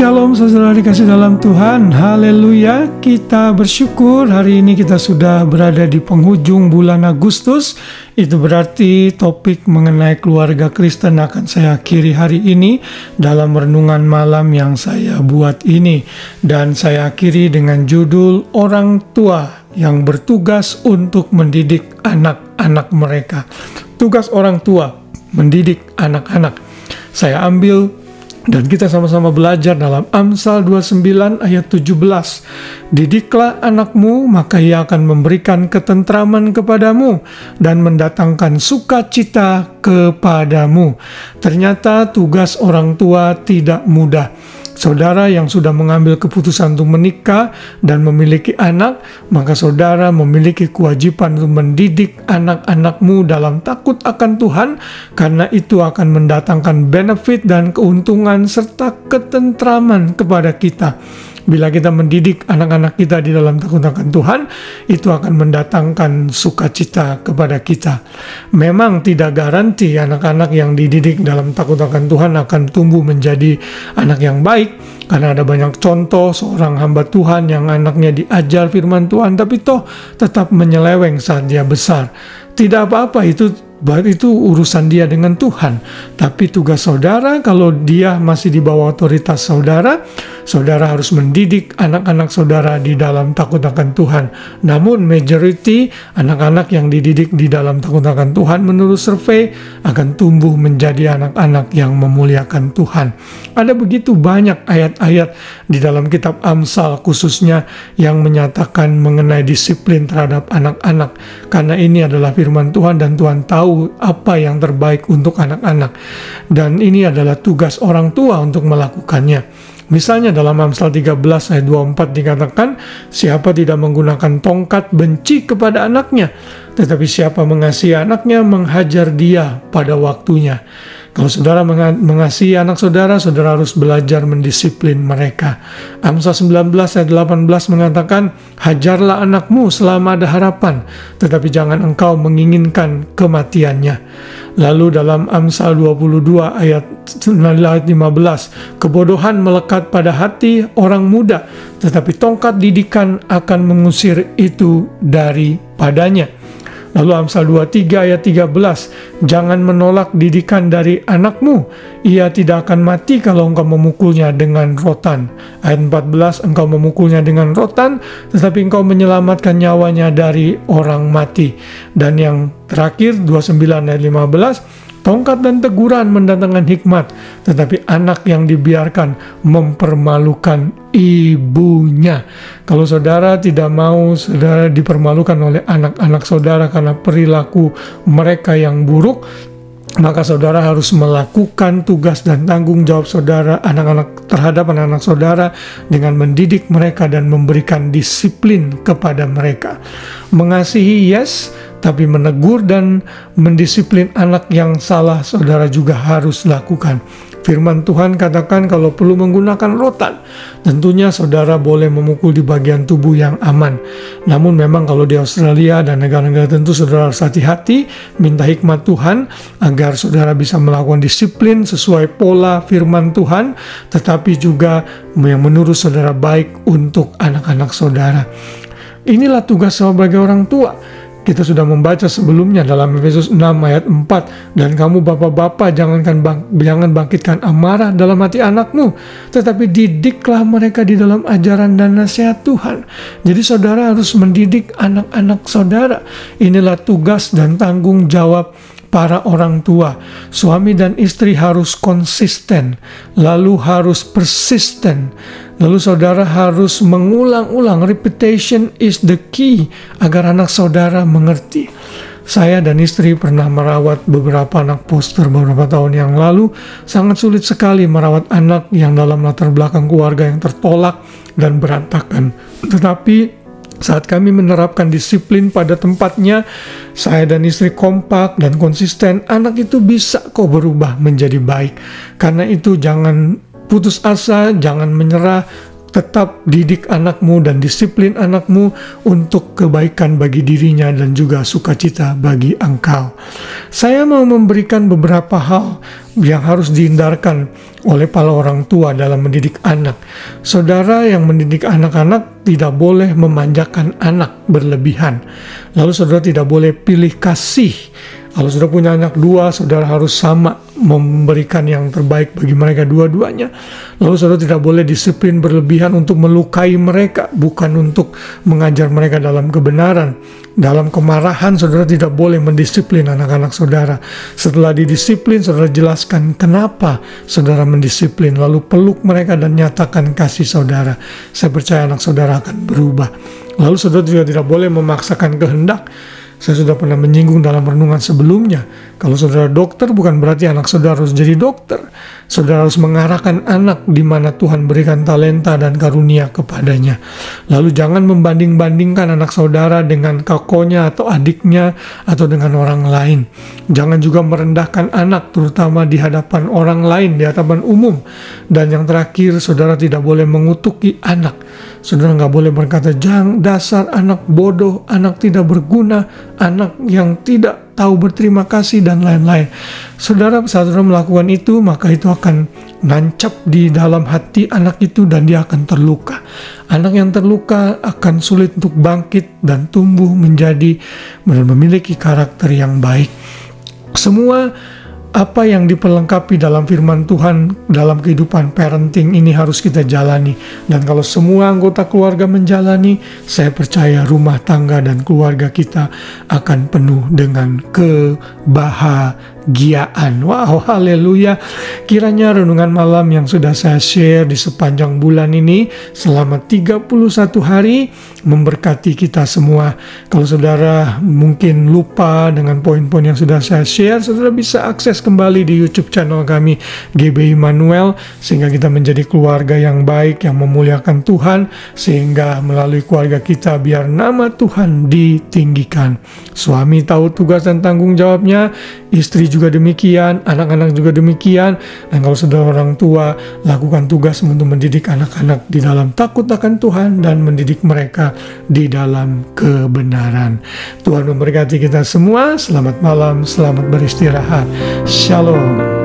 Shalom saudara dikasih dalam Tuhan, haleluya. Kita bersyukur hari ini kita sudah berada di penghujung bulan Agustus. Itu berarti topik mengenai keluarga Kristen akan saya akhiri hari ini dalam renungan malam yang saya buat ini. Dan saya akhiri dengan judul orang tua yang bertugas untuk mendidik anak-anak mereka. Tugas orang tua mendidik anak-anak. Saya ambil dan kita sama-sama belajar dalam Amsal 29 ayat 17. Didiklah anakmu, maka ia akan memberikan ketentraman kepadamu dan mendatangkan sukacita kepadamu. Ternyata tugas orang tua tidak mudah. Saudara yang sudah mengambil keputusan untuk menikah dan memiliki anak, maka saudara memiliki kewajiban untuk mendidik anak-anakmu dalam takut akan Tuhan, karena itu akan mendatangkan benefit dan keuntungan serta ketentraman kepada kita. Bila kita mendidik anak-anak kita di dalam takut akan Tuhan, itu akan mendatangkan sukacita kepada kita. Memang tidak garanti anak-anak yang dididik dalam takut akan Tuhan akan tumbuh menjadi anak yang baik, karena ada banyak contoh seorang hamba Tuhan yang anaknya diajar firman Tuhan, tapi toh tetap menyeleweng saat dia besar. Tidak apa-apa, itu urusan dia dengan Tuhan. Tapi tugas saudara, kalau dia masih di bawah otoritas saudara, saudara harus mendidik anak-anak saudara di dalam takut akan Tuhan. Namun majority anak-anak yang dididik di dalam takut akan Tuhan menurut survei akan tumbuh menjadi anak-anak yang memuliakan Tuhan. Ada begitu banyak ayat-ayat di dalam kitab Amsal khususnya yang menyatakan mengenai disiplin terhadap anak-anak, karena ini adalah firman Tuhan dan Tuhan tahu apa yang terbaik untuk anak-anak, dan ini adalah tugas orang tua untuk melakukannya. Misalnya dalam Amsal 13 ayat 24 dikatakan, siapa tidak menggunakan tongkat benci kepada anaknya, tetapi siapa mengasihi anaknya menghajar dia pada waktunya. Kalau saudara mengasihi anak saudara, saudara harus belajar mendisiplin mereka. Amsal 19 ayat 18 mengatakan, hajarlah anakmu selama ada harapan, tetapi jangan engkau menginginkan kematiannya. Lalu dalam Amsal 22 ayat 15, kebodohan melekat pada hati orang muda, tetapi tongkat didikan akan mengusir itu daripadanya. Lalu Amsal 23 ayat 13, jangan menolak didikan dari anakmu, ia tidak akan mati kalau engkau memukulnya dengan rotan. Ayat 14, engkau memukulnya dengan rotan, tetapi engkau menyelamatkan nyawanya dari orang mati. Dan yang terakhir 29 ayat 15, tongkat dan teguran mendatangkan hikmat, tetapi anak yang dibiarkan mempermalukan ibunya. Kalau saudara tidak mau saudara dipermalukan oleh anak-anak saudara karena perilaku mereka yang buruk, maka saudara harus melakukan tugas dan tanggung jawab saudara terhadap anak-anak saudara dengan mendidik mereka dan memberikan disiplin kepada mereka. Mengasihi yes, tapi menegur dan mendisiplin anak yang salah saudara juga harus lakukan. Firman Tuhan katakan kalau perlu menggunakan rotan, tentunya saudara boleh memukul di bagian tubuh yang aman. Namun memang kalau di Australia dan negara-negara tentu saudara harus hati-hati, minta hikmat Tuhan agar saudara bisa melakukan disiplin sesuai pola firman Tuhan, tetapi juga yang menurut saudara baik untuk anak-anak saudara. Inilah tugas sebagai orang tua. Kita sudah membaca sebelumnya dalam Efesus 6 ayat 4, dan kamu bapak-bapak jangan bangkitkan amarah dalam hati anakmu, tetapi didiklah mereka di dalam ajaran dan nasihat Tuhan. Jadi saudara harus mendidik anak-anak saudara. Inilah tugas dan tanggung jawab para orang tua. Suami dan istri harus konsisten, lalu harus persisten, lalu saudara harus mengulang-ulang. Repetition is the key agar anak saudara mengerti. Saya dan istri pernah merawat beberapa anak foster beberapa tahun yang lalu. Sangat sulit sekali merawat anak yang dalam latar belakang keluarga yang tertolak dan berantakan. Tetapi saat kami menerapkan disiplin pada tempatnya, saya dan istri kompak dan konsisten, anak itu bisa kok berubah menjadi baik. Karena itu jangan putus asa, jangan menyerah, tetap didik anakmu dan disiplin anakmu untuk kebaikan bagi dirinya dan juga sukacita bagi engkau. Saya mau memberikan beberapa hal yang harus dihindarkan oleh para orang tua dalam mendidik anak. Saudara yang mendidik anak-anak tidak boleh memanjakan anak berlebihan. Lalu saudara tidak boleh pilih kasih. Kalau sudah punya anak dua, saudara harus sama memberikan yang terbaik bagi mereka dua-duanya. Lalu saudara tidak boleh disiplin berlebihan untuk melukai mereka, bukan untuk mengajar mereka dalam kebenaran. Dalam kemarahan, saudara tidak boleh mendisiplin anak-anak saudara. Setelah didisiplin, saudara jelaskan kenapa saudara mendisiplin, lalu peluk mereka dan nyatakan kasih saudara. Saya percaya anak saudara akan berubah. Lalu saudara juga tidak boleh memaksakan kehendak. Saya sudah pernah menyinggung dalam renungan sebelumnya, kalau saudara dokter bukan berarti anak saudara harus jadi dokter. Saudara harus mengarahkan anak di mana Tuhan berikan talenta dan karunia kepadanya. Lalu jangan membanding-bandingkan anak saudara dengan kakonya atau adiknya atau dengan orang lain. Jangan juga merendahkan anak, terutama di hadapan orang lain, di hadapan umum. Dan yang terakhir, saudara tidak boleh mengutuki anak. Saudara nggak boleh berkata, jangan dasar anak bodoh, anak tidak berguna, anak yang tidak tahu berterima kasih, dan lain-lain. Saudara, saat saudara melakukan itu, maka itu akan nancap di dalam hati anak itu dan dia akan terluka. Anak yang terluka akan sulit untuk bangkit dan tumbuh menjadi dan memiliki karakter yang baik. Semua apa yang diperlengkapi dalam firman Tuhan dalam kehidupan parenting ini harus kita jalani. Dan kalau semua anggota keluarga menjalani, saya percaya rumah tangga dan keluarga kita akan penuh dengan kebahagiaan. Wow, haleluya. Kiranya renungan malam yang sudah saya share di sepanjang bulan ini selama 31 hari memberkati kita semua. Kalau saudara mungkin lupa dengan poin-poin yang sudah saya share, saudara bisa akses kembali di YouTube channel kami GB Immanuel, sehingga kita menjadi keluarga yang baik, yang memuliakan Tuhan, sehingga melalui keluarga kita biar nama Tuhan ditinggikan. Suami tahu tugas dan tanggung jawabnya, istri juga demikian, anak-anak juga demikian. Dan kalau saudara orang tua, lakukan tugas untuk mendidik anak-anak di dalam takut akan Tuhan dan mendidik mereka di dalam kebenaran. Tuhan memberkati kita semua. Selamat malam, selamat beristirahat. Shalom.